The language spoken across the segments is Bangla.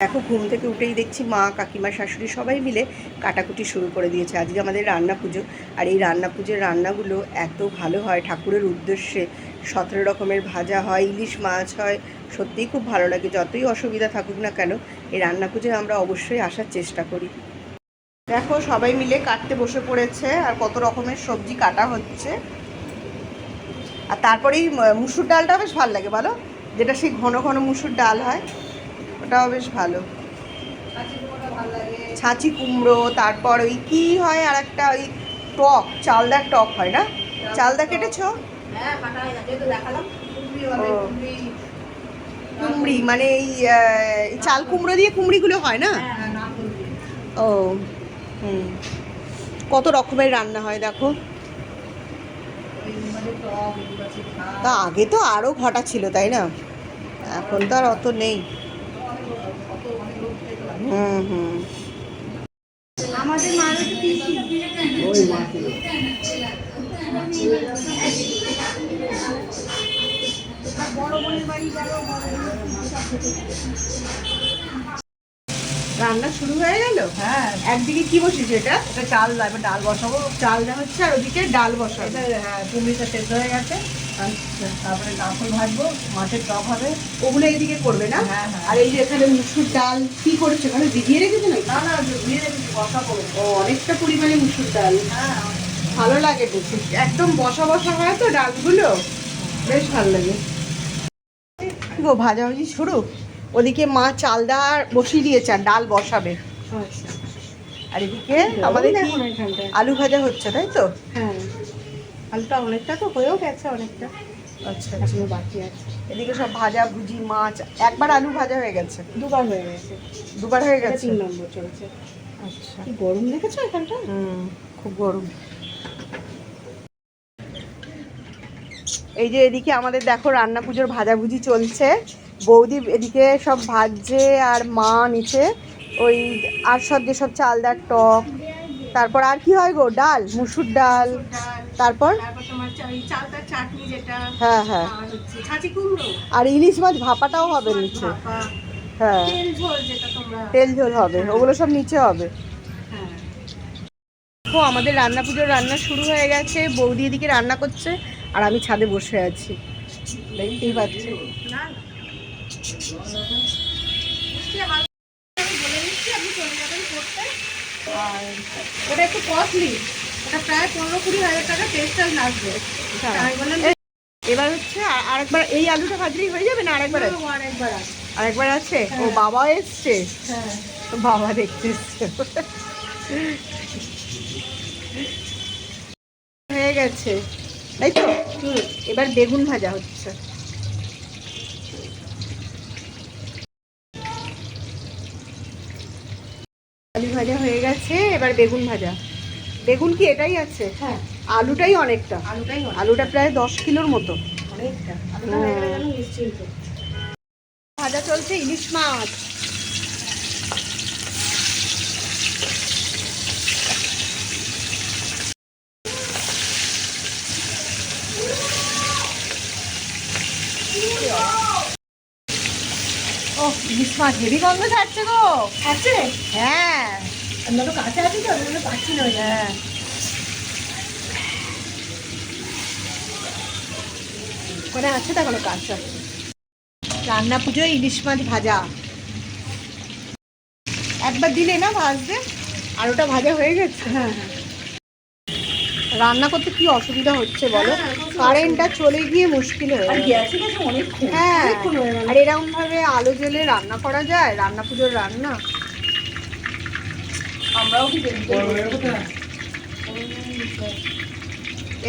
দেখো ঘুম থেকে উঠেই দেখছি মা, কাকিমা, শাশুড়ি সবাই মিলে কাটাকুটি শুরু করে দিয়েছে। আজকে আমাদের রান্না পুজো, আর এই রান্না পুজোর রান্নাগুলো এত ভালো হয় ঠাকুরের উদ্দেশ্যে। 17 রকমের ভাজা হয়, ইলিশ মাছ হয়, সত্যিই খুব ভালো লাগে। যতই অসুবিধা থাকুক না কেন, এই রান্না পুজোয় আমরা অবশ্যই আসার চেষ্টা করি। দেখো সবাই মিলে কাটতে বসে পড়েছে, আর কত রকমের সবজি কাটা হচ্ছে। আর তারপরেই মুসুর ডালটা বেশ ভালো লাগে বলো, যেটা সেই ঘন ঘন মুসুর ডাল হয়, ওটাও বেশ ভালো। ছাঁচি কুমড়ো, তারপর ওই কি হয় আর একটা ওই টক, চালদার টক হয় না? চালদা কেটেছো? কুমড়ি মানে এই চাল কুমড়ো দিয়ে কুমড়িগুলো হয় না? ও হুম, কত রকমের রান্না হয় দেখো। তা আগে তো আরও ঘটা ছিল তাই না? এখন তো আর অত নেই। হুম হুম। আমাদের মারও তো পিসি ওই মা ছিল। বড় বোনের বাড়ি গেল। রান্না শুরু হয়ে গেল? হ্যাঁ। একদিকে কি বসেছে? এটা চাল, এবার ডাল বসাবো। চালটা হচ্ছে, আর ওদিকে ডাল বসাবো। হ্যাঁ, কুমড়িটা শেষ হয়ে গেছে। আচ্ছা, তারপরে কাঁকল ভাজবো, মাছের টক হবে, ওগুলো এইদিকে করবে না? হ্যাঁ হ্যাঁ। আর এই যে এখানে মুসুর ডাল কি করেছে, ওখানে ভিজিয়ে রেখেছে নাকি? না না, ভিজিয়ে রেখেছি, বসা করবো। ও, অনেকটা পরিমাণে মুসুর ডাল। হ্যাঁ, ভালো লাগে দেখি, একদম বসা বসা হয় তো ডালগুলো, বেশ ভালো লাগে। গো ভাজাভাজি শুরু। ওদিকে মা চালদা বসিয়ে দিয়েছে, আর ডাল বসাবে। আর এদিকে আমাদের কি আলু ভাজা হচ্ছে, তাই তো? হ্যাঁ, আলুটা অনেকটা তো হয়েও গেছে, অনেকটা। আচ্ছা, এখনো বাকি আছে। এদিকে সব ভাজা ভুজি, মাছ। একবার আলু ভাজা হয়ে গেছে? দুবার হয়ে গেছে। দুবার হয়ে গেছে, 3 নম্বর চলছে। আচ্ছা, কি গরম দেখেছো এখানটা? খুব গরম। এই যে এদিকে আমাদের দেখো রান্না পুজোর ভাজাভুজি চলছে। বৌদি এদিকে সব ভাজছে, আর মা নিচে ওই আর সব যেসব চালদার টক, তারপর আর কি হয় গো, ডাল, মুসুর ডাল, তারপর চালতার চাটনি যেটা, হ্যাঁ হ্যাঁ, আর ইলিশ মাছ ভাপাটাও হবে নিচে। হ্যাঁ, তেল ঝোল হবে, ওগুলো সব নিচে হবে। দেখো আমাদের রান্না পুজোর রান্না শুরু হয়ে গেছে। বৌদি এদিকে রান্না করছে, আর আমি ছাদে বসে আছি, দেখতেই পাচ্ছি। আর ওটা একটু কস্টলি, ওটা প্রায় 15-20 হাজার টাকা টেক্সটাইল লাগবে। এবার হচ্ছে আরেকবার এই আলুটা ভাজলেই হয়ে যাবে না? আরেকবার আরেকবার আছে? ও বাবা এসছে, বাবা দেখতে এসছে। হয়ে গেছে তাই তো? এবার বেগুন ভাজা হচ্ছে। আলু ভাজা হয়ে গেছে, এবার বেগুন ভাজা। বেগুন কি এটাই আছে? হ্যাঁ, আলুটাই অনেকটা, আলুটা প্রায় 10 কিলোর মতো, অনেকটা। ভাজা চলছে ইলিশ মাছ। ও, ইলিশ মাছ হেভি গন্ধ ছাড়ছে গো। আছে? হ্যাঁ, আমরা তো কাছে আছি তো, আমরা পাচ্ছি না। হ্যাঁ, ওখানে আছে তা কোনো কাজ। রান্না পুজোয় ইলিশ মাছ ভাজা একবার দিলে না ভাজতে, আর ওটা ভাজা হয়ে গেছে। হ্যাঁ হ্যাঁ, রান্না করতে কি অসুবিধা হচ্ছে বলো, কারেন্টটা চলে গিয়ে মুশকিল হয়ে গেছে। হ্যাঁ, আর এরকম ভাবে আলো জ্বেলে রান্না করা যায়? রান্না পুজোর রান্না আমরাও কি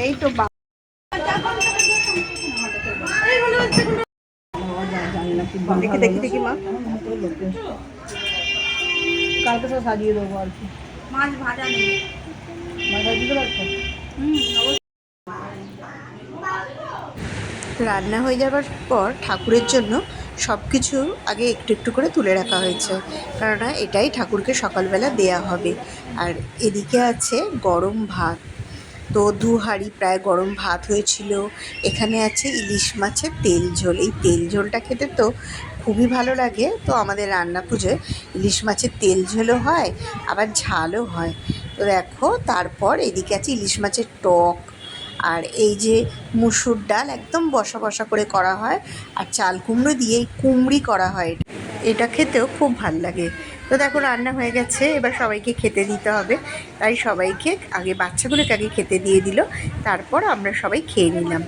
এই তো দেখি দেখি দেখি মা, কালকে সব সাজিয়ে দেবো আর কি। মাছ ভাজা নেই, ভাজা দিতে পারছো? রান্না হয়ে যাবার পর ঠাকুরের জন্য সব কিছু আগে একটু একটু করে তুলে রাখা হয়েছে, কেননা এটাই ঠাকুরকে সকালবেলা দেয়া হবে। আর এদিকে আছে গরম ভাত, তো 2 হাঁড়ি প্রায় গরম ভাত হয়েছিল। এখানে আছে ইলিশ মাছের তেল ঝোল। এই তেল ঝোলটা খেতে তো খুবই ভালো লাগে। তো আমাদের রান্না পুজোয় ইলিশ মাছের তেল ঝোলও হয়, আবার ঝালও হয়। তো দেখো, তারপর এদিকে আছে ইলিশ মাছের টক, আর এই যে মুসুর ডাল একদম বসা বসা করে করা হয়, আর চাল কুমড়ো দিয়ে কুমড়ি করা হয়। এটা খেতেও খুব ভাল লাগে। তো দেখো, রান্না হয়ে গেছে, এবার সবাইকে খেতে দিতে হবে। তাই সবাইকে আগে, বাচ্চাগুলোকে আগে খেতে দিয়ে দিল, তারপর আমরা সবাই খেয়ে নিলাম।